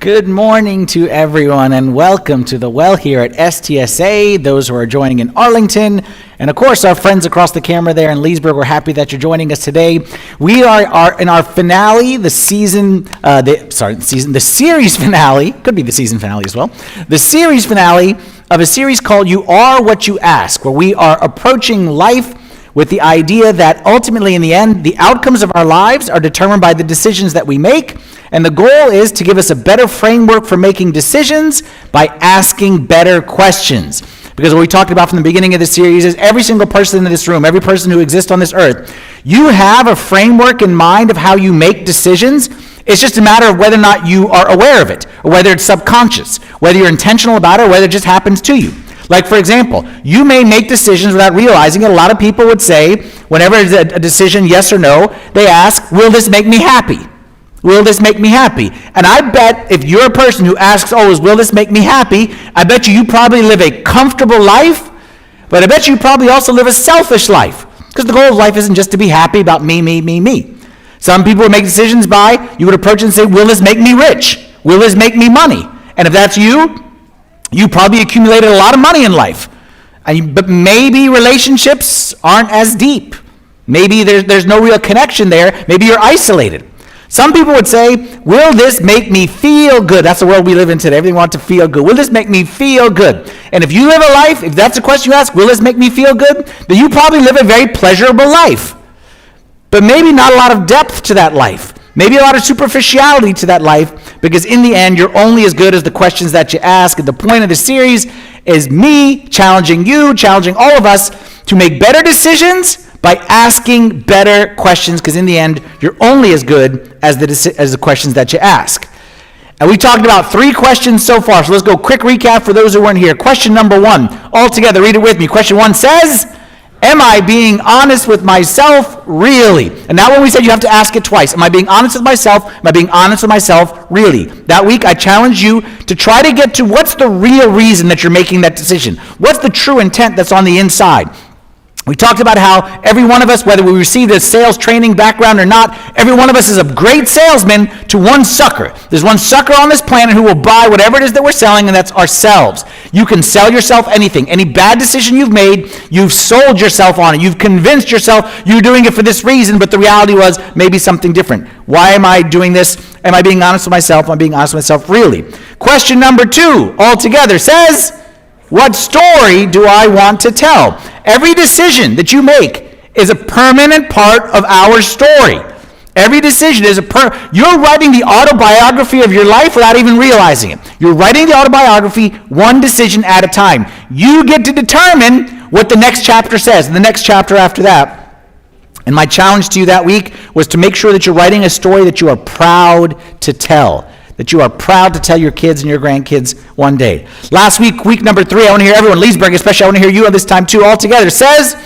Good morning to everyone, and welcome to the well here at STSA, those who are joining in Arlington, and of course our friends across the camera there in Leesburg. We're happy that you're joining us today. We are in our finale, the series finale, could be the season finale as well, the series finale of a series called You Are What You Ask, where we are approaching life with the idea that ultimately in the end, the outcomes of our lives are determined by the decisions that we make. And the goal is to give us a better framework for making decisions by asking better questions. Because what we talked about from the beginning of the series is every single person in this room, every person who exists on this earth, you have a framework in mind of how you make decisions. It's just a matter of whether or not you are aware of it, or whether it's subconscious, whether you're intentional about it, or whether it just happens to you. Like, for example, you may make decisions without realizing it. A lot of people would say, whenever it's a decision, yes or no, they ask, will this make me happy? Will this make me happy? And I bet if you're a person who asks always, will this make me happy? I bet you probably live a comfortable life, but I bet you probably also live a selfish life. Because the goal of life isn't just to be happy about me. Some people would make decisions by, you would approach and say, will this make me rich? Will this make me money? And if that's you probably accumulated a lot of money in life. But maybe relationships aren't as deep. Maybe there's no real connection there. Maybe you're isolated. Some people would say, will this make me feel good? That's the world we live in today. Everything wants to feel good. Will this make me feel good? And if you live a life, if that's the question you ask, will this make me feel good? Then you probably live a very pleasurable life. But maybe not a lot of depth to that life. Maybe a lot of superficiality to that life, because in the end, you're only as good as the questions that you ask. And the point of the series is me challenging you, challenging all of us to make better decisions by asking better questions, because in the end, you're only as good as the questions that you ask. And we talked about 3 questions so far, so let's go quick recap for those who weren't here. Question number 1, all together, read it with me. Question 1 says, am I being honest with myself really? And that one we said you have to ask it twice. Am I being honest with myself? Am I being honest with myself really? That week I challenged you to try to get to what's the real reason that you're making that decision. What's the true intent that's on the inside? We talked about how every one of us, whether we received a sales training background or not, every one of us is a great salesman to one sucker. There's one sucker on this planet who will buy whatever it is that we're selling, and that's ourselves. You can sell yourself anything. Any bad decision you've made, you've sold yourself on it. You've convinced yourself you're doing it for this reason, but the reality was maybe something different. Why am I doing this? Am I being honest with myself? Am I being honest with myself really? Question number 2, all together, says, what story do I want to tell? Every decision that you make is a permanent part of our story. Every decision is you're writing the autobiography of your life without even realizing it. You're writing the autobiography one decision at a time. You get to determine what the next chapter says, and the next chapter after that. And my challenge to you that week was to make sure that you're writing a story that you are proud to tell. That you are proud to tell your kids and your grandkids one day. Last week, week number 3, I want to hear everyone, Leesburg especially, I want to hear you on this time too, all together, says,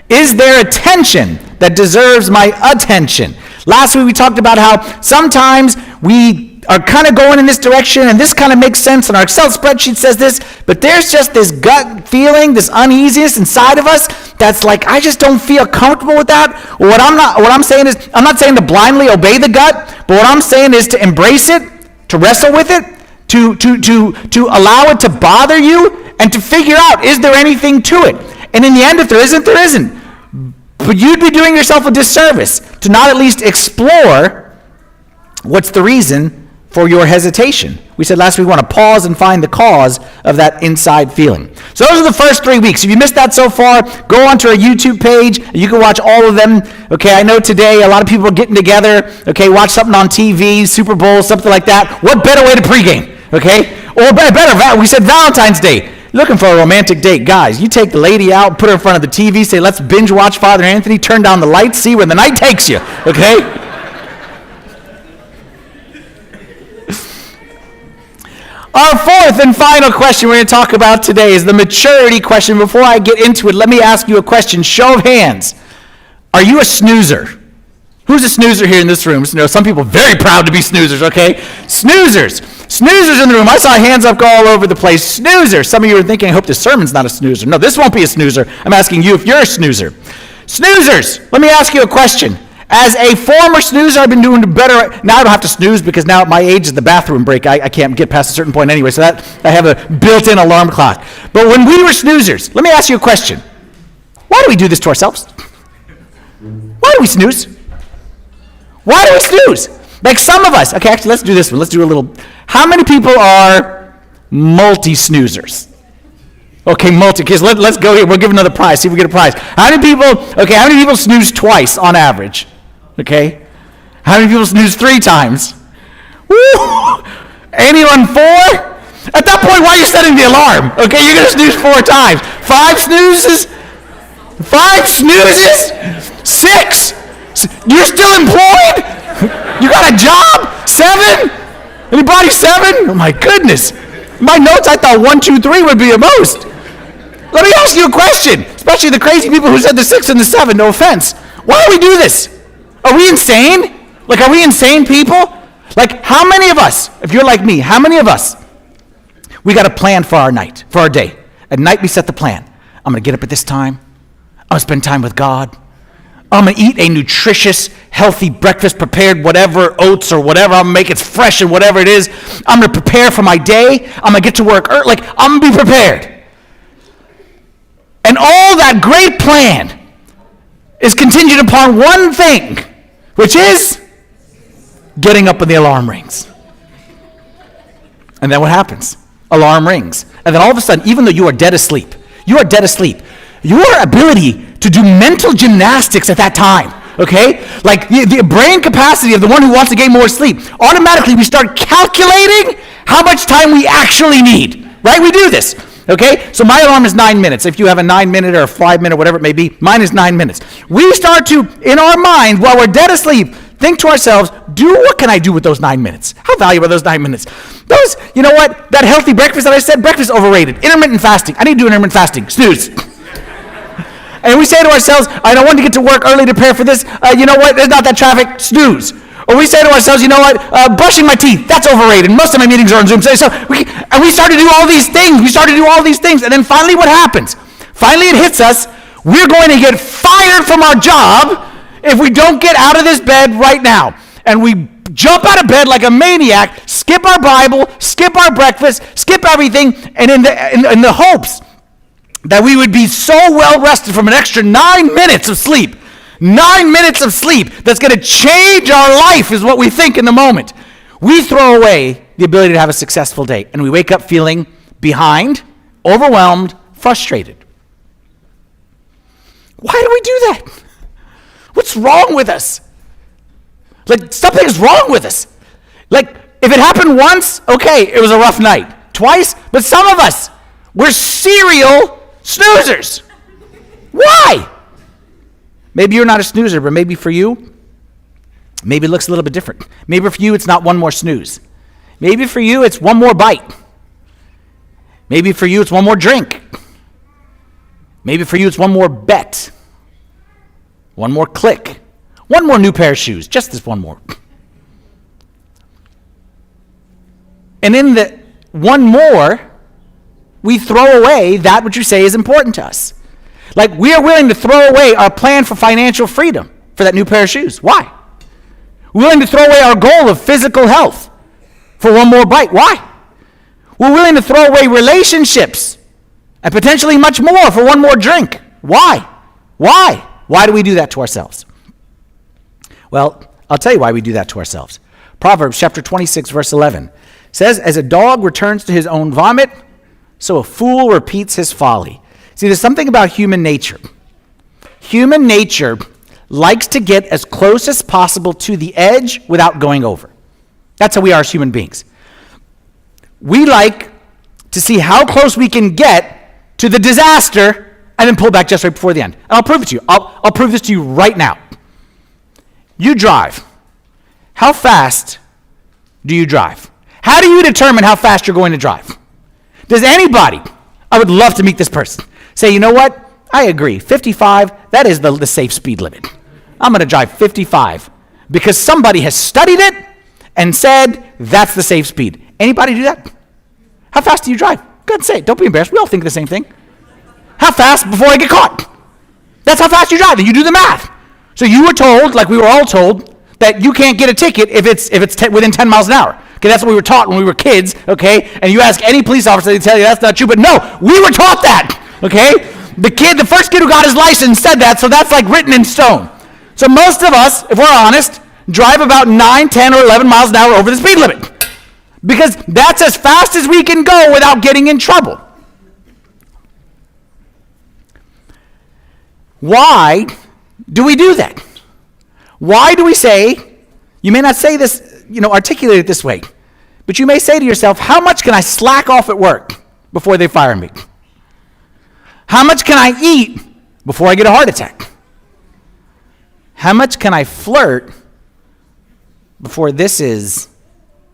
is there a tension that deserves my attention? Last week we talked about how sometimes we are kind of going in this direction and this kind of makes sense and our Excel spreadsheet says this, but there's just this gut feeling, this uneasiness inside of us that's like, I just don't feel comfortable with that. Well, what I'm saying is, I'm not saying to blindly obey the gut, but what I'm saying is to embrace it, to wrestle with it, to allow it to bother you, and to figure out, is there anything to it? And in the end, if there isn't, there isn't. But you'd be doing yourself a disservice to not at least explore what's the reason for your hesitation. We said last week we want to pause and find the cause of that inside feeling. So those are the first 3 weeks. If you missed that so far, go onto our YouTube page. You can watch all of them. Okay, I know today a lot of people are getting together. Okay, watch something on TV, Super Bowl, something like that. What better way to pregame? Okay, or better, we said Valentine's Day. Looking for a romantic date. Guys, you take the lady out, put her in front of the TV, say, let's binge watch Father Anthony, turn down the lights, see where the night takes you. Okay? Our fourth and final question we're going to talk about today is the maturity question. Before I get into it, let me ask you a question. Show of hands. Are you a snoozer? Who's a snoozer here in this room? You know, some people are very proud to be snoozers, okay? Snoozers. Snoozers in the room. I saw hands up go all over the place. Snoozer. Some of you are thinking, I hope this sermon's not a snoozer. No, this won't be a snoozer. I'm asking you if you're a snoozer. Snoozers. Let me ask you a question. As a former snoozer, I've been doing better. Now I don't have to snooze because now at my age is the bathroom break. I can't get past a certain point anyway, so that I have a built-in alarm clock. But when we were snoozers, let me ask you a question. Why do we do this to ourselves? Why do we snooze? Why do we snooze? Like some of us. Okay, actually, let's do this one. Let's do a little. How many people are multi-snoozers? Okay, let's go here. We'll give another prize. See if we get a prize. How many people snooze twice on average? Okay. How many people snooze 3 times? Woo! Anyone 4? At that point, why are you setting the alarm? Okay, you're going to snooze 4 times. 5 snoozes? 5 snoozes? 6? You're still employed? You got a job? 7? Anybody 7? Oh my goodness. In my notes, I thought 1, 2, 3 would be the most. Let me ask you a question, especially the crazy people who said the 6 and the 7, no offense. Why do we do this? Are we insane? Like, are we insane people? Like, how many of us, if you're like me, how many of us, we got a plan for our night, for our day. At night, we set the plan. I'm going to get up at this time. I'm going to spend time with God. I'm going to eat a nutritious, healthy breakfast, prepared whatever, oats or whatever. I'm going to make it fresh and whatever it is. I'm going to prepare for my day. I'm going to get to work early. Like, I'm going to be prepared. And all that great plan is contingent upon one thing, which is getting up when the alarm rings. And then what happens? Alarm rings. And then all of a sudden, even though you are dead asleep, your ability to do mental gymnastics at that time, okay? Like the brain capacity of the one who wants to get more sleep, automatically we start calculating how much time we actually need, right? We do this. Okay, so my alarm is 9 minutes. If you have a 9-minute or a 5-minute, whatever it may be, mine is 9 minutes. We start to, in our mind, while we're dead asleep, think to ourselves, what can I do with those 9 minutes? How valuable are those 9 minutes? You know what? That healthy breakfast that I said, breakfast is overrated. Intermittent fasting. I need to do intermittent fasting. Snooze. And we say to ourselves, I don't want to get to work early to prepare for this. You know what? There's not that traffic. Snooze. Or we say to ourselves, you know what, brushing my teeth, that's overrated. Most of my meetings are on Zoom. And we start to do all these things. And then finally what happens? Finally it hits us. We're going to get fired from our job if we don't get out of this bed right now. And we jump out of bed like a maniac, skip our Bible, skip our breakfast, skip everything, and in the hopes that we would be so well rested from an extra 9 minutes of sleep. 9 minutes of sleep that's going to change our life is what we think in the moment. We throw away the ability to have a successful day, and we wake up feeling behind, overwhelmed, frustrated. Why do we do that? What's wrong with us? Like, something's wrong with us. Like, if it happened once, okay, it was a rough night. Twice, but some of us, we're serial snoozers. Why? Maybe you're not a snoozer, but maybe for you, maybe it looks a little bit different. Maybe for you, it's not one more snooze. Maybe for you, it's one more bite. Maybe for you, it's one more drink. Maybe for you, it's one more bet. One more click. One more new pair of shoes. Just this one more. And in the one more, we throw away that which you say is important to us. Like, we are willing to throw away our plan for financial freedom for that new pair of shoes. Why? We're willing to throw away our goal of physical health for one more bite. Why? We're willing to throw away relationships and potentially much more for one more drink. Why? Why? Why do we do that to ourselves? Well, I'll tell you why we do that to ourselves. Proverbs chapter 26, verse 11 says, as a dog returns to his own vomit, so a fool repeats his folly. See, there's something about human nature. Human nature likes to get as close as possible to the edge without going over. That's how we are as human beings. We like to see how close we can get to the disaster and then pull back just right before the end. And I'll prove it to you. I'll prove this to you right now. You drive. How fast do you drive? How do you determine how fast you're going to drive? Does anybody, I would love to meet this person, say, you know what? I agree. 55, that is the safe speed limit. I'm going to drive 55 because somebody has studied it and said that's the safe speed. Anybody do that? How fast do you drive? Go ahead and say it. Don't be embarrassed. We all think the same thing. How fast before I get caught? That's how fast you drive. And you do the math. So you were told, like we were all told, that you can't get a ticket if it's within 10 miles an hour. Okay, that's what we were taught when we were kids, okay? And you ask any police officer, they tell you that's not true. But no, we were taught that, okay? The first kid who got his license said that, so that's like written in stone. So most of us, if we're honest, drive about 9, 10, or 11 miles an hour over the speed limit. Because that's as fast as we can go without getting in trouble. Why do we do that? Why do we say, you may not say this, articulate it this way, but you may say to yourself, how much can I slack off at work before they fire me? How much can I eat before I get a heart attack? How much can I flirt before this is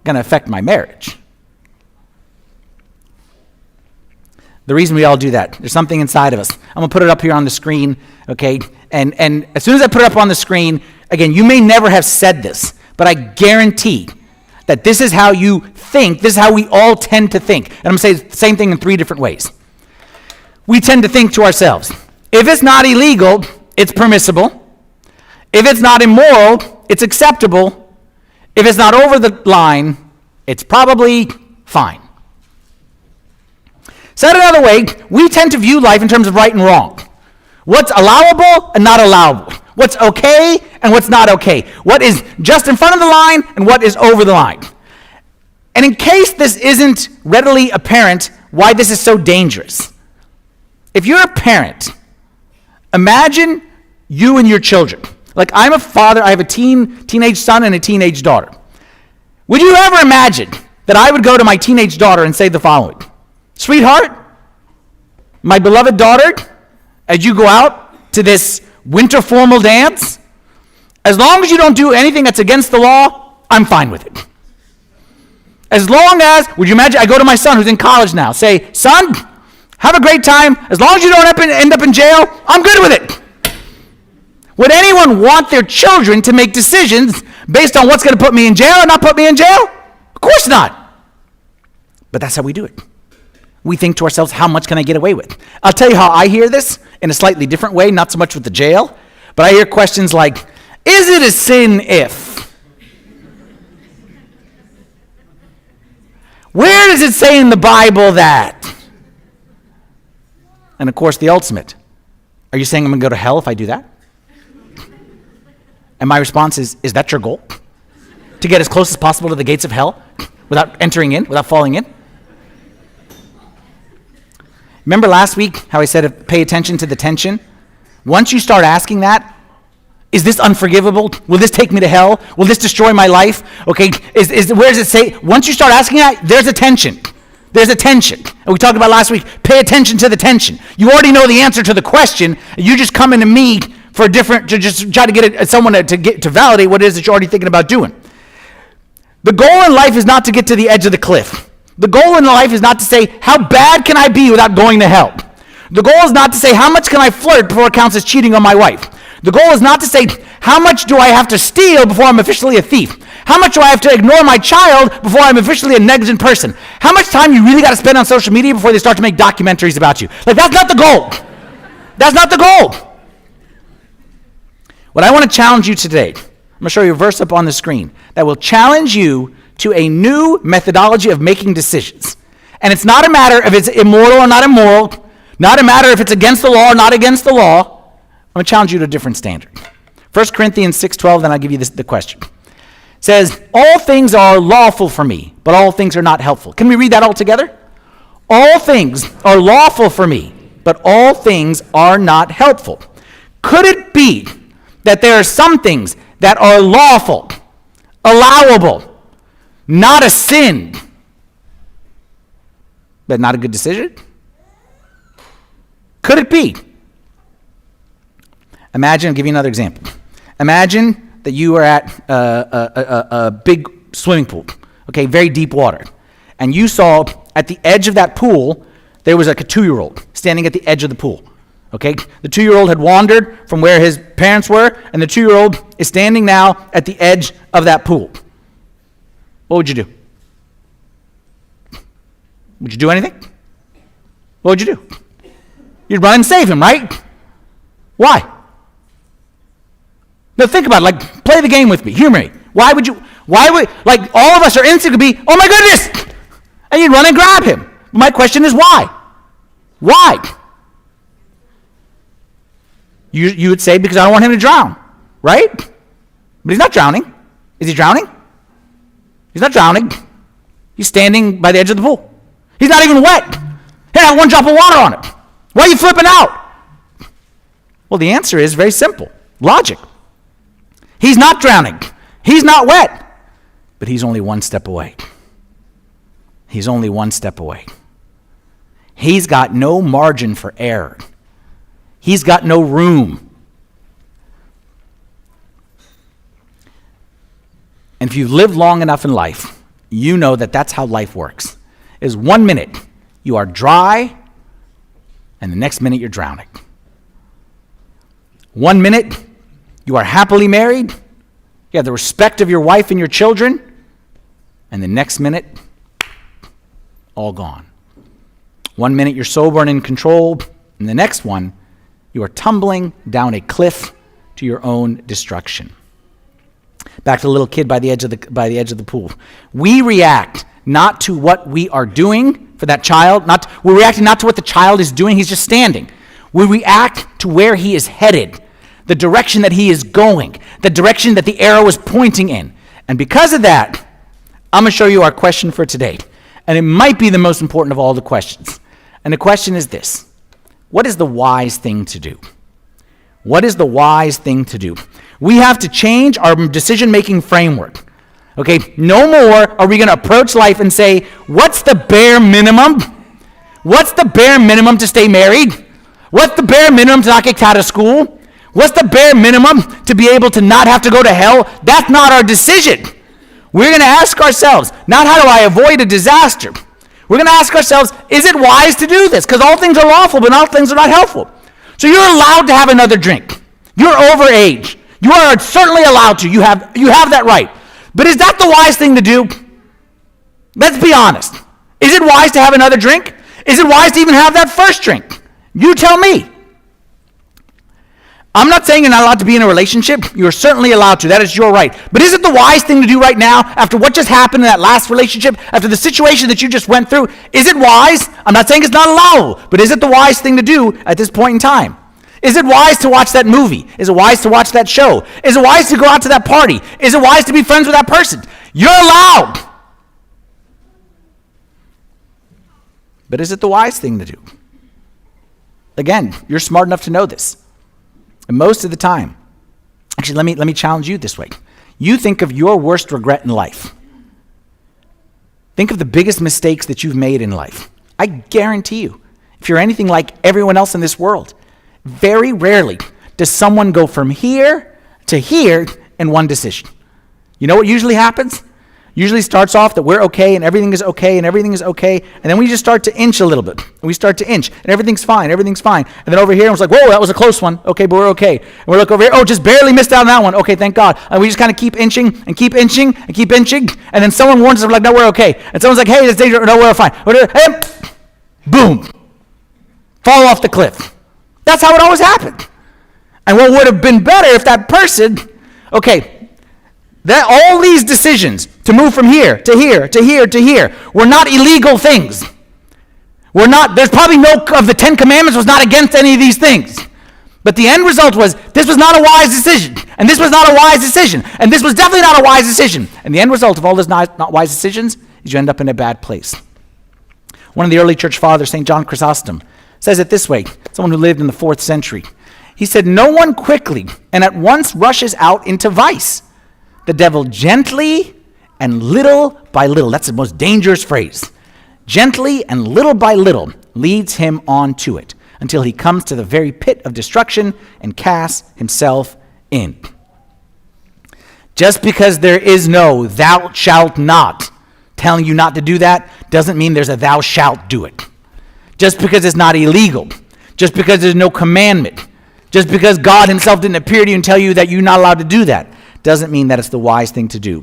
going to affect my marriage? The reason we all do that, there's something inside of us. I'm going to put it up here on the screen, okay? And as soon as I put it up on the screen, again, you may never have said this, but I guarantee that this is how you think, this is how we all tend to think. And I'm going to say the same thing in 3 different ways. We tend to think to ourselves, if it's not illegal, it's permissible. If it's not immoral, it's acceptable. If it's not over the line, it's probably fine. Said another way, we tend to view life in terms of right and wrong. What's allowable and not allowable. What's okay and what's not okay. What is just in front of the line and what is over the line. And in case this isn't readily apparent why this is so dangerous, if you're a parent, imagine you and your children. Like I'm a father, I have a teenage son and a teenage daughter. Would you ever imagine that I would go to my teenage daughter and say the following, sweetheart, my beloved daughter, as you go out to this winter formal dance, as long as you don't do anything that's against the law, I'm fine with it. As long as, would you imagine, I go to my son who's in college now, say, son, have a great time. As long as you don't end up in jail, I'm good with it. Would anyone want their children to make decisions based on what's going to put me in jail or not put me in jail? Of course not. But that's how we do it. We think to ourselves, how much can I get away with? I'll tell you how I hear this in a slightly different way, not so much with the jail, but I hear questions like, is it a sin if? Where does it say in the Bible that? And of course, the ultimate. Are you saying I'm going to go to hell if I do that? And my response is that your goal? To get as close as possible to the gates of hell without entering in, without falling in? Remember last week how I said pay attention to the tension? Once you start asking that, is this unforgivable? Will this take me to hell? Will this destroy my life? Okay, where does it say? Once you start asking that, there's a tension. There's a tension. And we talked about last week, pay attention to the tension. You already know the answer to the question. You just come into me to just try to get someone to validate what it is that you're already thinking about doing. The goal in life is not to get to the edge of the cliff. The goal in life is not to say, how bad can I be without going to hell? The goal is not to say, how much can I flirt before it counts as cheating on my wife? The goal is not to say, how much do I have to steal before I'm officially a thief? How much do I have to ignore my child before I'm officially a negligent person? How much time you really got to spend on social media before they start to make documentaries about you? Like, that's not the goal. That's not the goal. What I want to challenge you today, I'm going to show you a verse up on the screen that will challenge you to a new methodology of making decisions. And it's not a matter if it's immoral or not immoral, not a matter if it's against the law or not against the law. I'm going to challenge you to a different standard. 1 Corinthians 6:12, then I'll give you the question. It says, all things are lawful for me, but all things are not helpful. Can we read that all together? All things are lawful for me, but all things are not helpful. Could it be that there are some things that are lawful, allowable, not a sin, but not a good decision? Could it be? Imagine, I'll give you another example. Imagine that you are at a big swimming pool, okay, very deep water, and you saw at the edge of that pool, there was like a 2-year-old standing at the edge of the pool, okay? The 2-year-old had wandered from where his parents were, and the 2-year-old is standing now at the edge of that pool. What would you do? Would you do anything? What would you do? You'd run and save him, right? Why? No, think about it. Like, play the game with me. Hear me. Why would, like, all of us are instinct to be, oh my goodness! And you'd run and grab him. My question is why? Why? You would say, because I don't want him to drown, right? But he's not drowning. Is he drowning? He's not drowning. He's standing by the edge of the pool. He's not even wet. He had one drop of water on it. Why are you flipping out? Well, the answer is very simple. Logic. He's not drowning. He's not wet. But he's only one step away. He's only one step away. He's got no margin for error. He's got no room. And if you've lived long enough in life, you know that that's how life works. Is 1 minute you are dry, and the next minute you're drowning. 1 minute you are happily married, you have the respect of your wife and your children, and the next minute, all gone. 1 minute you're sober and in control, and the next one, you are tumbling down a cliff to your own destruction. Back to the little kid by the edge of the pool. We react not to what we are doing for that child. We're reacting not to what the child is doing. He's just standing. We react to where he is headed, the direction that he is going, the direction that the arrow is pointing in. And because of that, I'm going to show you our question for today. And it might be the most important of all the questions. And the question is this: what is the wise thing to do? What is the wise thing to do? We have to change our decision-making framework. Okay, no more are we going to approach life and say, what's the bare minimum? What's the bare minimum to stay married? What's the bare minimum to not get out of school? What's the bare minimum to be able to not have to go to hell? That's not our decision. We're going to ask ourselves, not how do I avoid a disaster? We're going to ask ourselves, is it wise to do this? Because all things are lawful, but all things are not helpful. So you're allowed to have another drink. You're over age. You are certainly allowed to. You have that right. But is that the wise thing to do? Let's be honest. Is it wise to have another drink? Is it wise to even have that first drink? You tell me. I'm not saying you're not allowed to be in a relationship. You're certainly allowed to. That is your right. But is it the wise thing to do right now, after what just happened in that last relationship, after the situation that you just went through? Is it wise? I'm not saying it's not allowable, but is it the wise thing to do at this point in time? Is it wise to watch that movie? Is it wise to watch that show? Is it wise to go out to that party? Is it wise to be friends with that person? You're allowed. But is it the wise thing to do? Again, you're smart enough to know this. And most of the time, actually, let me challenge you this way. You think of your worst regret in life. Think of the biggest mistakes that you've made in life. I guarantee you, if you're anything like everyone else in this world, very rarely does someone go from here to here in one decision. You know what usually happens? Usually starts off that we're okay and everything is okay and everything is okay, and then we just start to inch a little bit. And we start to inch, and everything's fine. And then over here, it was like, whoa, that was a close one. Okay, but we're okay. And we look over here, oh, just barely missed out on that one. Okay, thank God. And we just kind of keep inching and keep inching and keep inching, and then someone warns us, we're like, no, we're okay. And someone's like, hey, it's dangerous. No, we're fine. Hey, boom. Fall off the cliff. That's how it always happened. And what would have been better if that person, that all these decisions to move from here to here to here to here were not illegal things. There's probably no of the 10 Commandments was not against any of these things. But the end result was this was not a wise decision, and this was not a wise decision, and this was definitely not a wise decision. And the end result of all those not wise decisions is you end up in a bad place. One of the early church fathers, St. John Chrysostom, says it this way, someone who lived in the 4th century. He said, no one quickly and at once rushes out into vice. The devil gently and little by little, that's the most dangerous phrase, gently and little by little leads him on to it until he comes to the very pit of destruction and casts himself in. Just because there is no thou shalt not telling you not to do that doesn't mean there's a thou shalt do it. Just because it's not illegal, just because there's no commandment, just because God himself didn't appear to you and tell you that you're not allowed to do that, doesn't mean that it's the wise thing to do.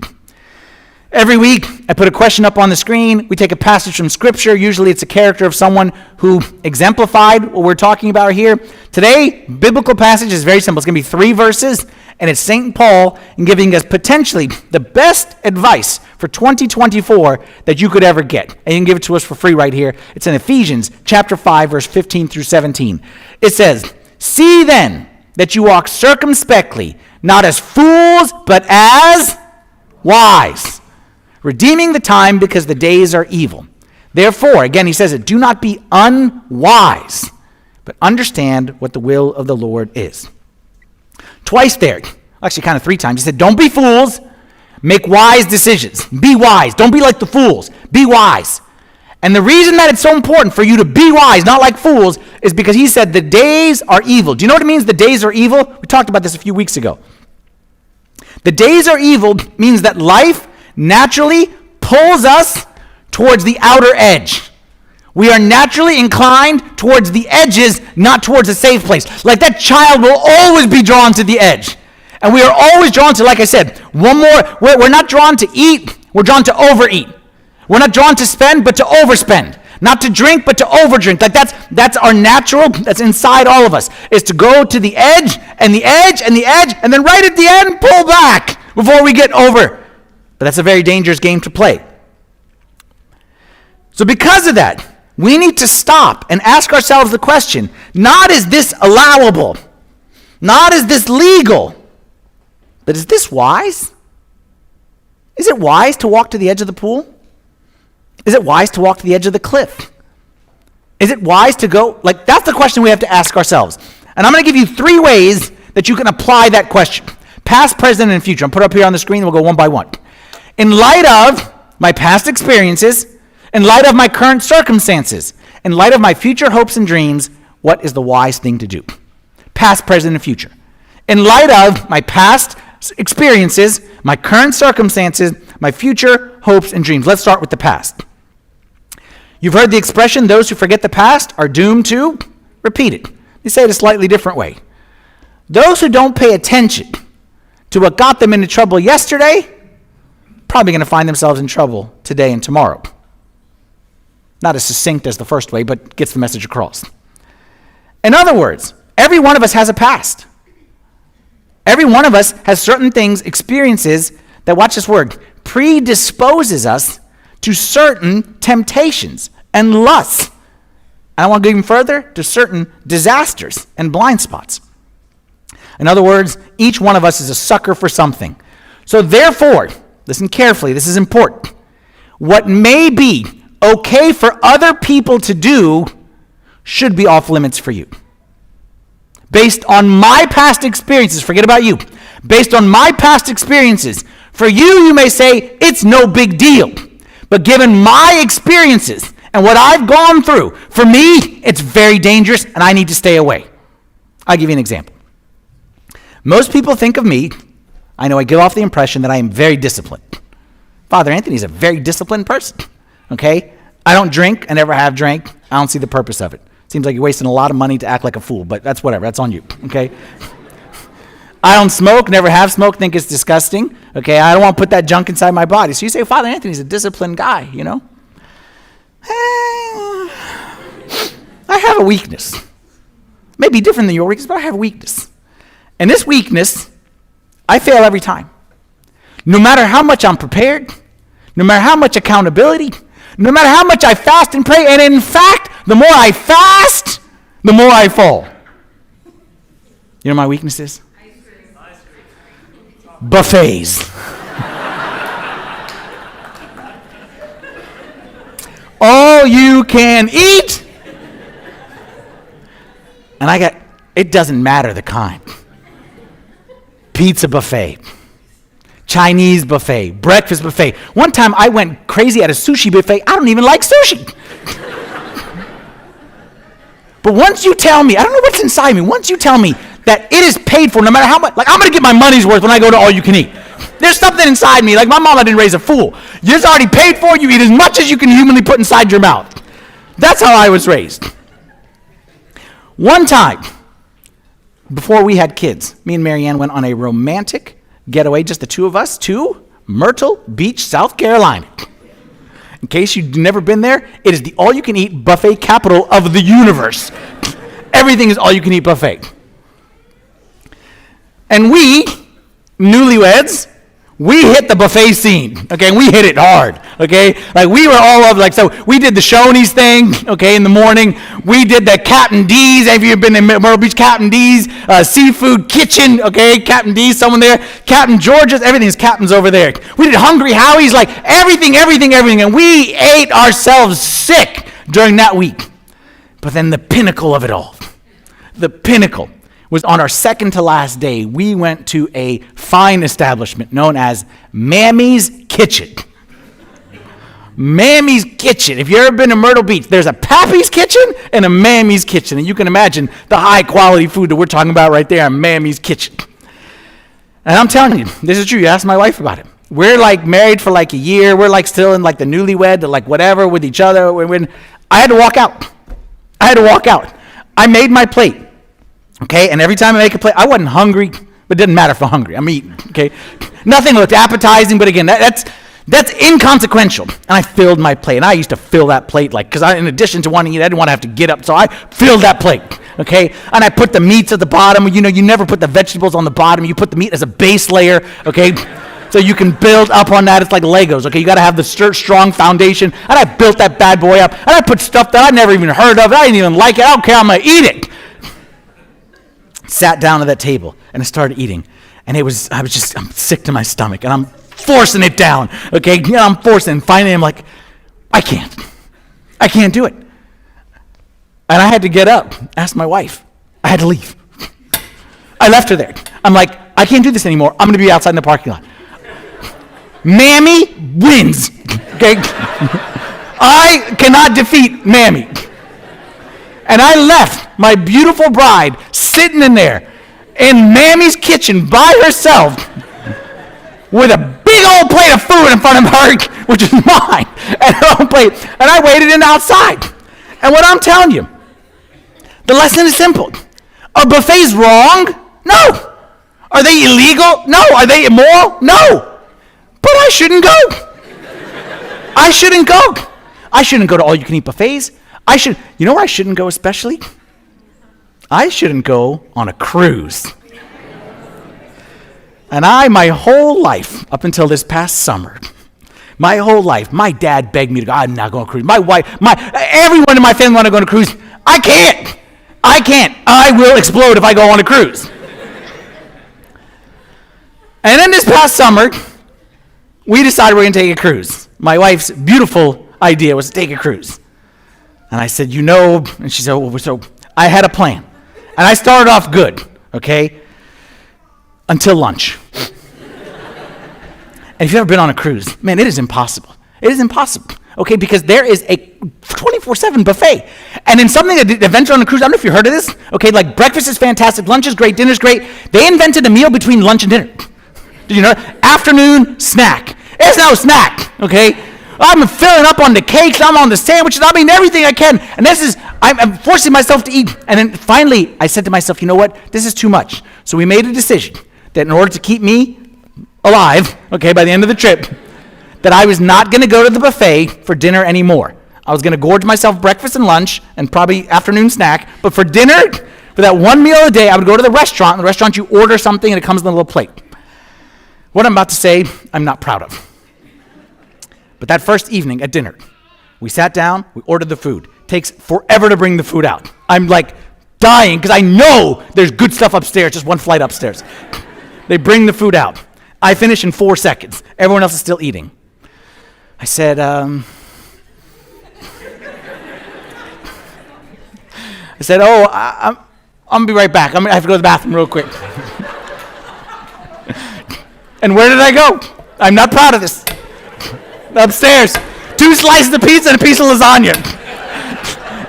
Every week, I put a question up on the screen. We take a passage from Scripture. Usually it's a character of someone who exemplified what we're talking about here. Today, biblical passage is very simple. It's going to be 3 verses, And it's St. Paul giving us potentially the best advice for 2024 that you could ever get. And you can give it to us for free right here. It's in Ephesians chapter 5, verse 15 through 17. It says, "See then that you walk circumspectly, not as fools, but as wise, redeeming the time because the days are evil. Therefore," again he says it, "do not be unwise, but understand what the will of the Lord is." Twice there, actually kind of 3 times, he said, don't be fools, make wise decisions. Be wise. Don't be like the fools. Be wise. And the reason that it's so important for you to be wise, not like fools, is because he said the days are evil. Do you know what it means, the days are evil? We talked about this a few weeks ago. The days are evil means that life naturally pulls us towards the outer edge. We are naturally inclined towards the edges, not towards a safe place. Like that child will always be drawn to the edge. And we are always drawn to, like I said, we're not drawn to eat, we're drawn to overeat. We're not drawn to spend, but to overspend. Not to drink, but to overdrink. Like that's our natural, that's inside all of us, is to go to the edge, and the edge, and the edge, and then right at the end, pull back before we get over. But that's a very dangerous game to play. So because of that, we need to stop and ask ourselves the question, not is this allowable, not is this legal, but is this wise? Is it wise to walk to the edge of the pool? Is it wise to walk to the edge of the cliff? Is it wise to go? Like, that's the question we have to ask ourselves. And I'm going to give you 3 ways that you can apply that question. Past, present, and future. I'm put up here on the screen, and we'll go one by one. In light of my past experiences, in light of my current circumstances, in light of my future hopes and dreams, what is the wise thing to do? Past, present, and future. In light of my past experiences, my current circumstances, my future hopes and dreams. Let's start with the past. You've heard the expression, those who forget the past are doomed to repeat it. They say it a slightly different way. Those who don't pay attention to what got them into trouble yesterday, probably going to find themselves in trouble today and tomorrow. Not as succinct as the first way, but gets the message across. In other words, every one of us has a past. Every one of us has certain things, experiences, that, watch this word, predisposes us to certain temptations and lusts. And I want to go even further, to certain disasters and blind spots. In other words, each one of us is a sucker for something. So therefore, listen carefully, this is important. What may be okay for other people to do should be off limits for you. Based on my past experiences, forget about you. Based on my past experiences, for you may say, it's no big deal. But given my experiences and what I've gone through, for me, it's very dangerous and I need to stay away. I'll give you an example. Most people think of me, I know I give off the impression that I am very disciplined. Father Anthony's a very disciplined person, okay? I don't drink, I never have drank. I don't see the purpose of it. Seems like you're wasting a lot of money to act like a fool, but that's whatever, that's on you, okay? I don't smoke, never have smoked, think it's disgusting, okay? I don't want to put that junk inside my body. So you say, Father Anthony's a disciplined guy, you know? I have a weakness. Maybe different than your weakness, but I have a weakness. And this weakness, I fail every time. No matter how much I'm prepared, no matter how much accountability, no matter how much I fast and pray, and in fact, the more I fast, the more I fall. You know what my weakness is? Buffets. All you can eat. And it doesn't matter the kind. Pizza buffet. Chinese buffet, breakfast buffet. One time I went crazy at a sushi buffet. I don't even like sushi. But once you tell me, I don't know what's inside me, once you tell me that it is paid for no matter how much, like I'm going to get my money's worth when I go to all you can eat. There's something inside me, like my mama didn't raise a fool. It's already paid for, you eat as much as you can humanly put inside your mouth. That's how I was raised. One time, before we had kids, me and Marianne went on a romantic getaway, just the two of us, to Myrtle Beach, South Carolina. In case you've never been there, it is the all-you-can-eat buffet capital of the universe. Everything is all-you-can-eat buffet. And we newlyweds, we hit the buffet scene, okay? We hit it hard, okay? Like, we were all over, like, so we did the Shoney's thing, okay, in the morning. We did the Captain D's. Have you been in Myrtle Beach? Captain D's, Seafood Kitchen, okay? Captain D's, someone there. Captain George's, everything's Captain's over there. We did Hungry Howie's, like, everything. And we ate ourselves sick during that week. But then the pinnacle of it all, the pinnacle, was on our second to last day. We went to a fine establishment known as Mammy's Kitchen. Mammy's Kitchen. If you've ever been to Myrtle Beach, there's a Pappy's Kitchen and a Mammy's Kitchen. And you can imagine the high quality food that we're talking about right there, Mammy's Kitchen. And I'm telling you, this is true. You ask my wife about it. We're like married for like a year. We're like still in like the newlywed, like whatever with each other. When I had to walk out. I made my plate. Okay, and every time I make a plate, I wasn't hungry, but it didn't matter if I'm hungry. I'm eating, okay? Nothing looked appetizing, but again, that's inconsequential. And I filled my plate, and I used to fill that plate, like, because in addition to wanting to eat, I didn't want to have to get up, so I filled that plate, okay? And I put the meats at the bottom. You know, you never put the vegetables on the bottom. You put the meat as a base layer, okay? So you can build up on that. It's like Legos, okay? You got to have the strong foundation. And I built that bad boy up, and I put stuff that I never even heard of. I didn't even like it. I don't care. I'm going to eat it. Sat down at that table and I started eating, and I'm sick to my stomach, and I'm forcing it down, okay? You know, I'm forcing it, and finally I'm like, I can't do it. And I had to get up, ask my wife. I had to leave. I left her there. I'm like, I can't do this anymore. I'm going to be outside in the parking lot. Mammy wins, okay? I cannot defeat Mammy. And I left my beautiful bride sitting in there in Mammy's kitchen by herself with a big old plate of food in front of her, which is mine, and her own plate. And I waited in outside. And what I'm telling you, the lesson is simple. Are buffets wrong? No. Are they illegal? No. Are they immoral? No. But I shouldn't go. I shouldn't go to all-you-can-eat buffets. You know where I shouldn't go especially? I shouldn't go on a cruise. And my whole life, up until this past summer, my whole life, my dad begged me to go. I'm not going on a cruise. My wife, everyone in my family want to go on a cruise. I can't. I will explode if I go on a cruise. And then this past summer, we decided we're going to take a cruise. My wife's beautiful idea was to take a cruise. And I said, and she said, well, so I had a plan. And I started off good, okay, until lunch. And if you've ever been on a cruise, man, it is impossible. Okay, because there is a 24/7 buffet. And in something that invented on a cruise, I don't know if you heard of this, okay, like breakfast is fantastic, lunch is great, dinner's great. They invented a meal between lunch and dinner. Did you know? Afternoon snack. It's no snack, okay? I'm filling up on the cakes, I'm on the sandwiches, I mean everything I can. And I'm forcing myself to eat. And then finally, I said to myself, you know what? This is too much. So we made a decision that in order to keep me alive, okay, by the end of the trip, that I was not going to go to the buffet for dinner anymore. I was going to gorge myself breakfast and lunch and probably afternoon snack. But for dinner, for that one meal a day, I would go to the restaurant. In the restaurant, you order something and it comes in a little plate. What I'm about to say, I'm not proud of. But that first evening at dinner, we sat down, we ordered the food. Takes forever to bring the food out. I'm like dying because I know there's good stuff upstairs, just one flight upstairs. They bring the food out. I finish in 4 seconds. Everyone else is still eating. I said, oh, I'm going to be right back. I have to go to the bathroom real quick. And where did I go? I'm not proud of this. Upstairs, 2 slices of pizza and a piece of lasagna.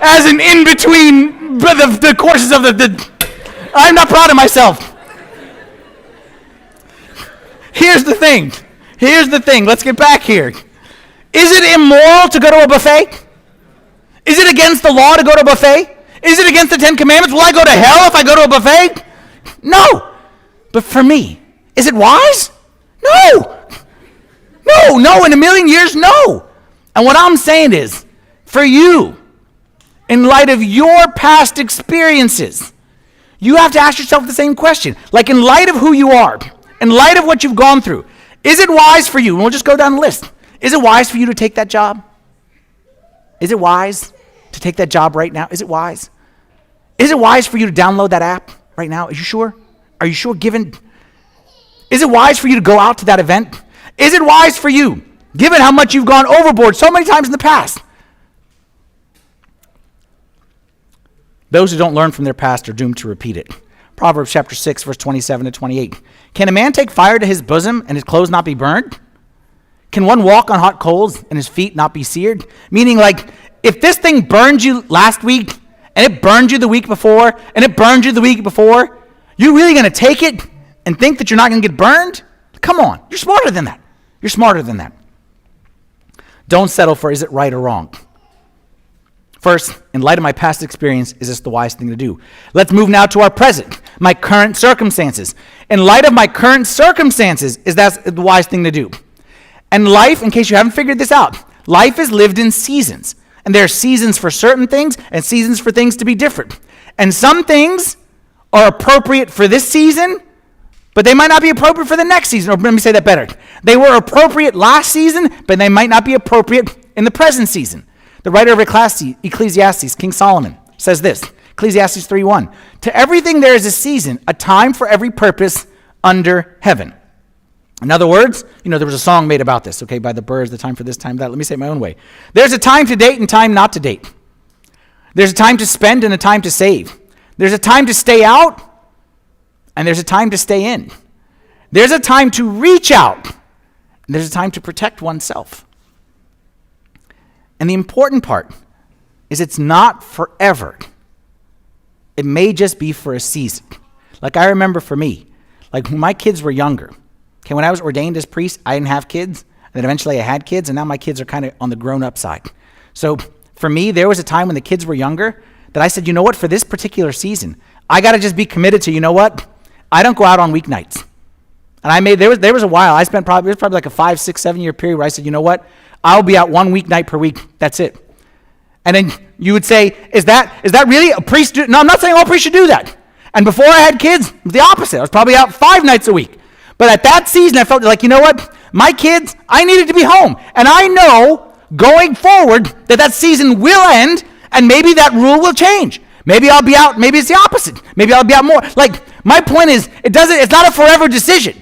As an in-between the courses of the I'm not proud of myself. Here's the thing. Let's get back here. Is it immoral to go to a buffet? Is it against the law to go to a buffet? Is it against the 10 Commandments? Will I go to hell if I go to a buffet? No. But for me, is it wise? No, in a million years, no. And what I'm saying is, for you, in light of your past experiences, you have to ask yourself the same question. Like, in light of who you are, in light of what you've gone through, is it wise for you, and we'll just go down the list, is it wise for you to take that job? Is it wise to take that job right now? Is it wise? Is it wise for you to download that app right now? Are you sure? Are you sure is it wise for you to go out to that event? Is it wise for you, given how much you've gone overboard so many times in the past? Those who don't learn from their past are doomed to repeat it. Proverbs chapter 6, verse 27 to 28. Can a man take fire to his bosom and his clothes not be burned? Can one walk on hot coals and his feet not be seared? Meaning, like, if this thing burned you last week, and it burned you the week before, and it burned you the week before, you really going to take it and think that you're not going to get burned? Come on, you're smarter than that. You're smarter than that. Don't settle for is it right or wrong. First, in light of my past experience, is this the wise thing to do? Let's move now to our present, my current circumstances. In light of my current circumstances, is that the wise thing to do? And life, in case you haven't figured this out, life is lived in seasons. And there are seasons for certain things and seasons for things to be different. And some things are appropriate for this season, but they might not be appropriate for the next season. Or let me say that better. They were appropriate last season, but they might not be appropriate in the present season. The writer of Ecclesiastes, King Solomon, says this, Ecclesiastes 3:1, to everything there is a season, a time for every purpose under heaven. In other words, there was a song made about this, okay, by the Byrds, the time for this, time that. Let me say it my own way. There's a time to date and time not to date. There's a time to spend and a time to save. There's a time to stay out and there's a time to stay in. There's a time to reach out and there's a time to protect oneself. And the important part is it's not forever. It may just be for a season. Like I remember for me, like when my kids were younger, okay, when I was ordained as priest, I didn't have kids. And then eventually I had kids, and now my kids are kind of on the grown-up side. So for me, there was a time when the kids were younger that I said, you know what, for this particular season, I got to just be committed to, you know what, I don't go out on weeknights. And there was a while, it was probably like a 5, 6, 7 year period where I said, you know what, I'll be out one weeknight per week, that's it. And then you would say, is that really a priest? No, I'm not saying all priests should do that. And before I had kids, it was the opposite. I was probably out 5 nights a week. But at that season, I felt like, you know what? My kids, I needed to be home. And I know going forward that season will end and maybe that rule will change. Maybe I'll be out. Maybe it's the opposite. Maybe I'll be out more. Like, my point is, it's not a forever decision.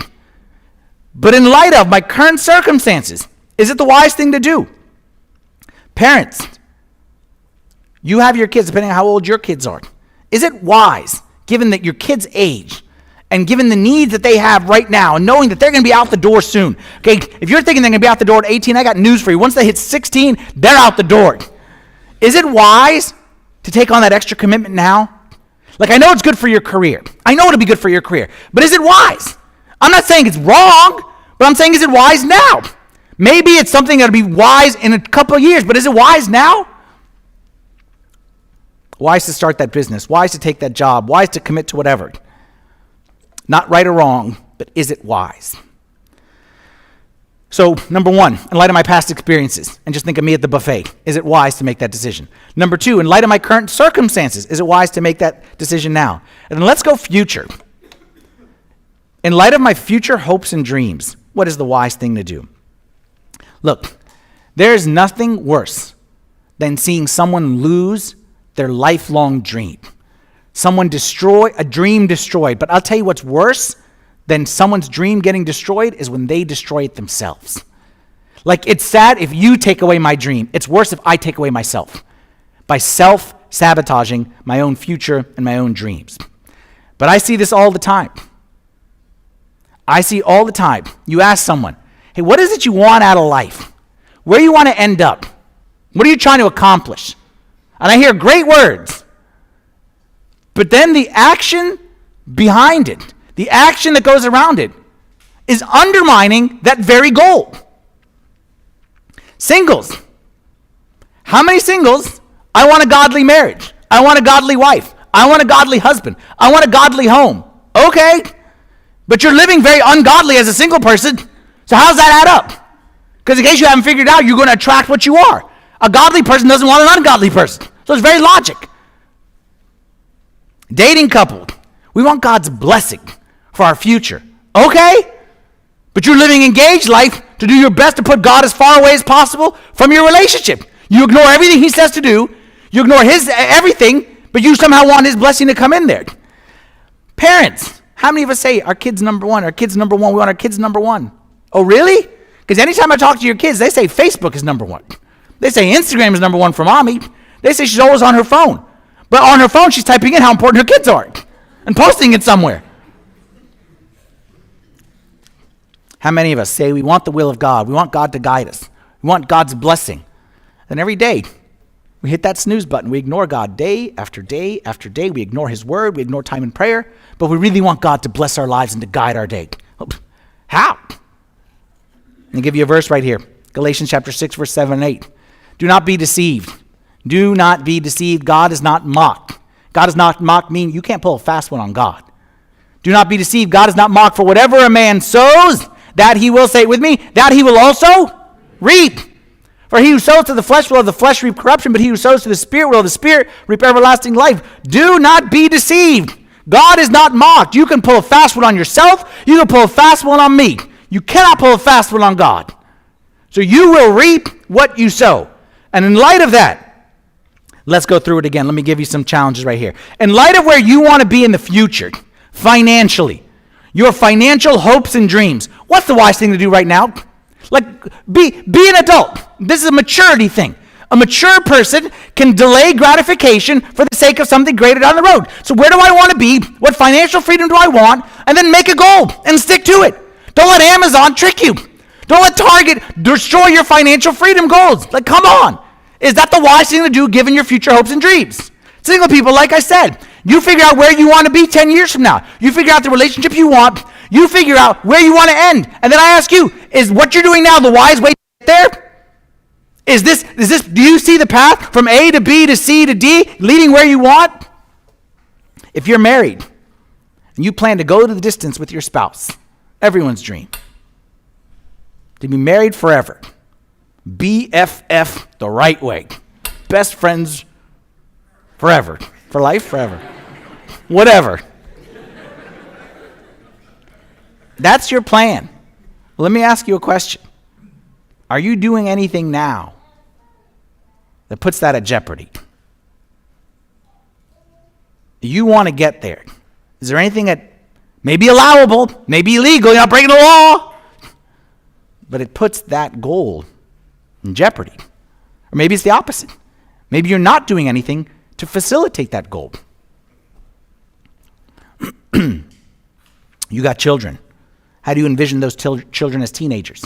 But in light of my current circumstances, is it the wise thing to do? Parents, you have your kids, depending on how old your kids are. Is it wise, given that your kids' age, and given the needs that they have right now, and knowing that they're going to be out the door soon. Okay, if you're thinking they're going to be out the door at 18, I got news for you. Once they hit 16, they're out the door. Is it wise to take on that extra commitment now? Like, I know it's good for your career. I know it'll be good for your career. But is it wise? I'm not saying it's wrong, but I'm saying, is it wise now? Maybe it's something that'll be wise in a couple of years, but is it wise now? Wise to start that business. Wise to take that job. Wise to commit to whatever. Not right or wrong, but is it wise? So, number one, in light of my past experiences, and just think of me at the buffet, is it wise to make that decision? Number two, in light of my current circumstances, is it wise to make that decision now? And then let's go future. In light of my future hopes and dreams, what is the wise thing to do? Look, there is nothing worse than seeing someone lose their lifelong dream. Someone a dream destroyed. But I'll tell you what's worse than someone's dream getting destroyed is when they destroy it themselves. Like, it's sad if you take away my dream. It's worse if I take away myself by self-sabotaging my own future and my own dreams. But I see this all the time. You ask someone, hey, what is it you want out of life? Where do you want to end up? What are you trying to accomplish? And I hear great words. But then the action behind it, the action that goes around it, is undermining that very goal. Singles. How many singles? I want a godly marriage. I want a godly wife. I want a godly husband. I want a godly home. Okay. But you're living very ungodly as a single person. So how's that add up? Because in case you haven't figured it out, you're going to attract what you are. A godly person doesn't want an ungodly person. So it's very logic. Dating couple, we want God's blessing for our future. Okay, but you're living engaged life to do your best to put God as far away as possible from your relationship. You ignore everything he says to do. You ignore his everything, but you somehow want his blessing to come in there. Parents, how many of us say our kids number one, our kids number one, we want our kids number one? Oh, really? Because anytime I talk to your kids, they say Facebook is number one. They say Instagram is number one for mommy. They say she's always on her phone. But on her phone, she's typing in how important her kids are and posting it somewhere. How many of us say we want the will of God? We want God to guide us. We want God's blessing. And every day, we hit that snooze button. We ignore God day after day after day. We ignore his word. We ignore time in prayer. But we really want God to bless our lives and to guide our day. How? I'll give you a verse right here. Galatians chapter 6, verse 7 and 8. Do not be deceived. Do not be deceived. God is not mocked. God is not mocked, meaning you can't pull a fast one on God. Do not be deceived. God is not mocked. For whatever a man sows, that he will, say it with me, that he will also reap. For he who sows to the flesh will of the flesh reap corruption, but he who sows to the Spirit will of the Spirit reap everlasting life. Do not be deceived. God is not mocked. You can pull a fast one on yourself. You can pull a fast one on me. You cannot pull a fast one on God. So you will reap what you sow. And in light of that, let's go through it again. Let me give you some challenges right here. In light of where you want to be in the future, financially, your financial hopes and dreams, what's the wise thing to do right now? Like, be an adult. This is a maturity thing. A mature person can delay gratification for the sake of something greater down the road. So where do I want to be? What financial freedom do I want? And then make a goal and stick to it. Don't let Amazon trick you. Don't let Target destroy your financial freedom goals. Like, come on. Is that the wise thing to do given your future hopes and dreams? Single people, like I said, you figure out where you want to be 10 years from now. You figure out the relationship you want. You figure out where you want to end. And then I ask you, is what you're doing now the wise way to get there? Is this, do you see the path from A to B to C to D leading where you want? If you're married and you plan to go to the distance with your spouse, everyone's dream, to be married forever, BFF the right way, best friends forever, for life, forever, whatever. That's your plan. Well, let me ask you a question. Are you doing anything now that puts that at jeopardy? You want to get there. Is there anything that may be allowable, may be illegal, you're not breaking the law, but it puts that goal in jeopardy? Or maybe it's the opposite. Maybe you're not doing anything to facilitate that goal. You got children. How do you envision those children as teenagers?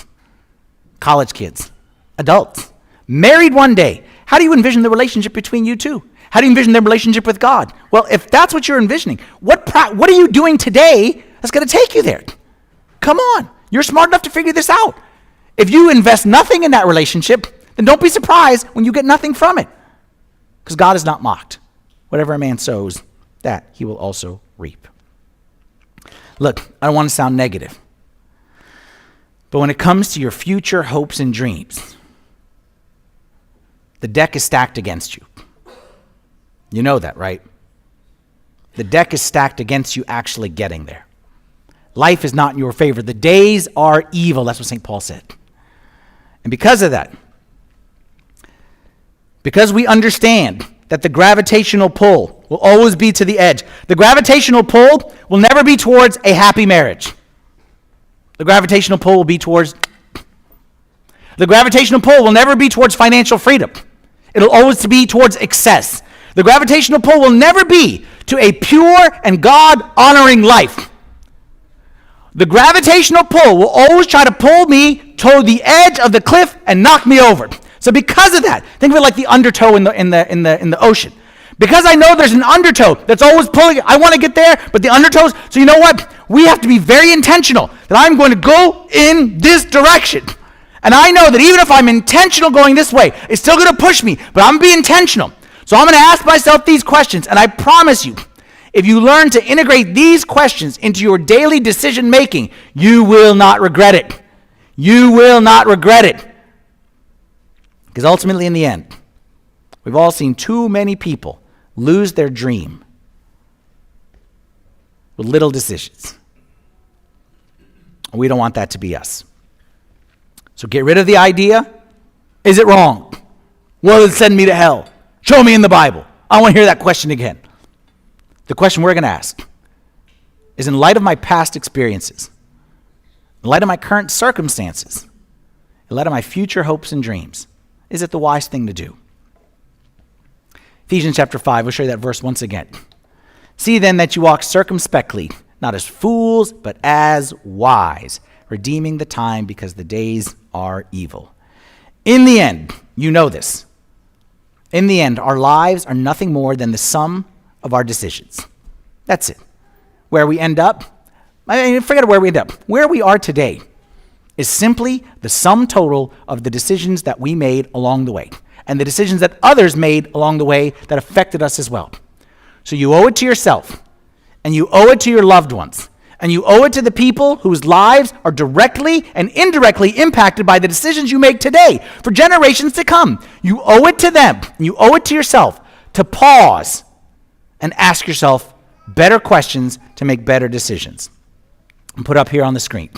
College kids, adults, married one day. How do you envision the relationship between you two? How do you envision their relationship with God? Well, if that's what you're envisioning, what are you doing today that's going to take you there? Come on. You're smart enough to figure this out. If you invest nothing in that relationship, then don't be surprised when you get nothing from it. Because God is not mocked. Whatever a man sows, that he will also reap. Look, I don't want to sound negative. But when it comes to your future hopes and dreams, the deck is stacked against you. You know that, right? The deck is stacked against you actually getting there. Life is not in your favor. The days are evil. That's what St. Paul said. And because of that, because we understand that the gravitational pull will always be to the edge, the gravitational pull will never be towards a happy marriage. The gravitational pull will be towards, the gravitational pull will never be towards financial freedom. It'll always be towards excess. The gravitational pull will never be to a pure and God-honoring life. The gravitational pull will always try to pull me toward the edge of the cliff and knock me over. So because of that, think of it like the undertow in the ocean. Because I know there's an undertow that's always pulling, I want to get there, but the undertows, so you know what? We have to be very intentional that I'm going to go in this direction. And I know that even if I'm intentional going this way, it's still going to push me, but I'm going to be intentional. So I'm going to ask myself these questions, and I promise you, if you learn to integrate these questions into your daily decision making, you will not regret it. You will not regret it. Because ultimately, in the end, we've all seen too many people lose their dream with little decisions. We don't want that to be us. So get rid of the idea. Is it wrong? Will it send me to hell? Show me in the Bible. I want to hear that question again. The question we're going to ask is, in light of my past experiences, in light of my current circumstances, in light of my future hopes and dreams, is it the wise thing to do? Ephesians chapter 5, we'll show you that verse once again. See then that you walk circumspectly, not as fools, but as wise, redeeming the time because the days are evil. In the end, you know this. In the end, our lives are nothing more than the sum of our decisions. That's it. Where we end up, forget where we end up. Where we are today is simply the sum total of the decisions that we made along the way and the decisions that others made along the way that affected us as well. So you owe it to yourself, and you owe it to your loved ones, and you owe it to the people whose lives are directly and indirectly impacted by the decisions you make today for generations to come. You owe it to them, and you owe it to yourself to pause and ask yourself better questions to make better decisions. And put up here on the screen.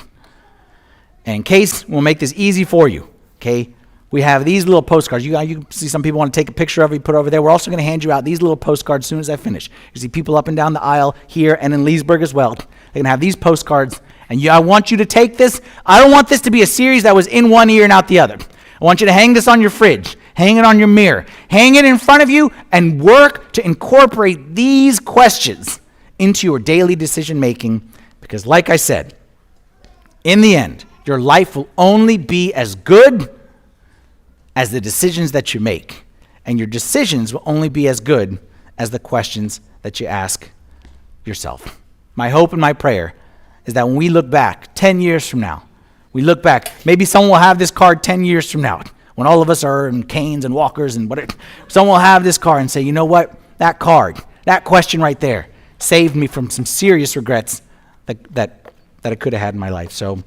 And in case we'll make this easy for you, okay, we have these little postcards. You can see some people want to take a picture of it, put it over there. We're also going to hand you out these little postcards as soon as I finish. You see people up and down the aisle here and in Leesburg as well. They're going to have these postcards. And I want you to take this. I don't want this to be a series that was in one ear and out the other. I want you to hang this on your fridge. Hang it on your mirror. Hang it in front of you and work to incorporate these questions into your daily decision making. Because like I said, in the end, your life will only be as good as the decisions that you make. And your decisions will only be as good as the questions that you ask yourself. My hope and my prayer is that when we look back 10 years from now, we look back, maybe someone will have this card 10 years from now, when all of us are in canes and walkers and whatever. Someone will have this card and say, you know what, that card, that question right there saved me from some serious regrets that I could have had in my life. So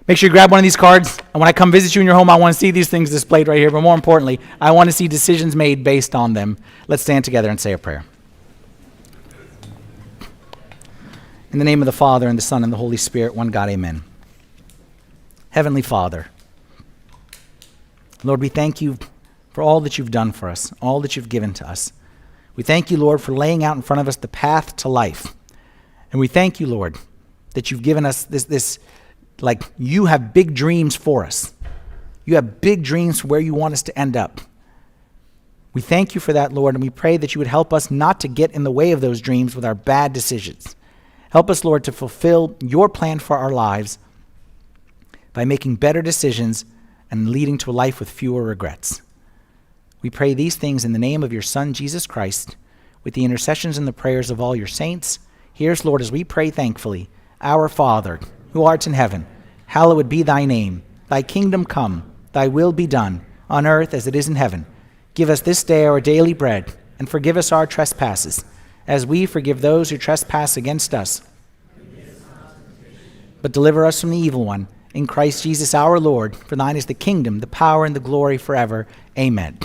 make sure you grab one of these cards, and when I come visit you in your home, I want to see these things displayed right here, but more importantly, I want to see decisions made based on them. Let's stand together and say a prayer. In the name of the Father, and the Son, and the Holy Spirit, one God, amen. Heavenly Father, Lord, we thank you for all that you've done for us, all that you've given to us. We thank you, Lord, for laying out in front of us the path to life. And we thank you, Lord, that you've given us this like you have big dreams for us. You have big dreams for where you want us to end up. We thank you for that, Lord, and we pray that you would help us not to get in the way of those dreams with our bad decisions. Help us, Lord, to fulfill your plan for our lives by making better decisions and leading to a life with fewer regrets. We pray these things in the name of your Son, Jesus Christ, with the intercessions and the prayers of all your saints. Hear us, Lord, as we pray thankfully. Our Father, who art in heaven, hallowed be thy name. Thy kingdom come, thy will be done, on earth as it is in heaven. Give us this day our daily bread, and forgive us our trespasses, as we forgive those who trespass against us. But deliver us from the evil one. In Christ Jesus our Lord, for thine is the kingdom, the power, and the glory forever. Amen.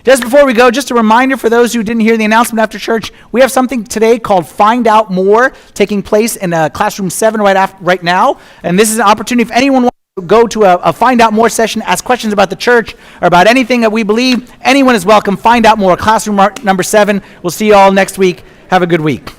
Just before we go, just a reminder for those who didn't hear the announcement after church, we have something today called Find Out More taking place in Classroom 7 right now. And this is an opportunity if anyone wants to go to a Find Out More session, ask questions about the church or about anything that we believe, anyone is welcome. Find Out More, Classroom number 7. We'll see you all next week. Have a good week.